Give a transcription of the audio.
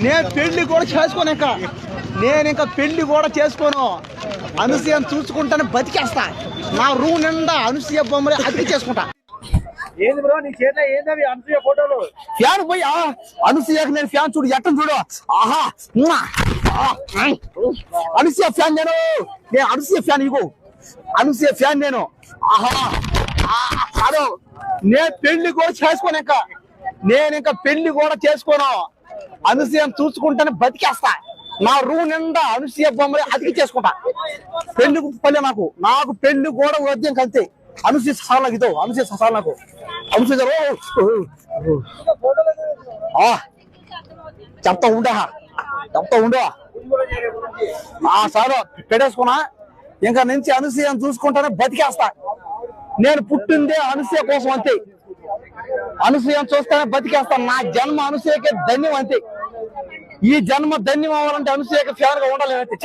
నేను పెళ్లి కూడా చేసుకోనిక, నేను ఇంకా పెళ్లి కూడా చేసుకోను. అనసూయను చూసుకుంటానే బతికేస్తా. నా రూమ్ నిండా అనసూయ బొమ్మలే అతికి చేసుకుంటా. ఏంది బ్రో నీ చేత ఏంది అనసూయ ఫోటోలు? ఫ్యాన్ పోయి అనసూయకు నేను ఫ్యాన్ చూడు ఎట్టం చూడు. ఆహా అనసూయ ఫ్యాన్ నేను అనసూయ ఫ్యాన్ ఇగో అనసూయ ఫ్యాన్ నేను. ఆహా కాదు నేను పెళ్లి కూడా చేసుకోనిక, నేను ఇంకా పెళ్లి కూడా చేసుకోను. అనసూయను చూసుకుంటానే బతికేస్తా. నా రూమ్ నిండా అనసూయ బొమ్మలే అతికి చేసుకుంటా. పెళ్లి పల్లె నాకు పెళ్లి కూడా వద్యం కలితే అనసూయ ససాలు నాకు ఇదో అనసూయ ససాలు నాకు అనసూయ చెప్తా ఉండా సార్ పెట్టేసుకున్నా. ఇంకా నుంచి అనసూయను చూసుకుంటానే బతికేస్తా. నేను పుట్టిందే అనసూయ కోసం అంతే. అనసూయను చూస్తానే బతికేస్తా. నా జన్మ అనసూయకే ధన్యం అంతే. ఈ జన్మ ధన్యం అవ్వాలంటే అనసూయకి ఫ్యాన్ గా ఉండాలి అంతే.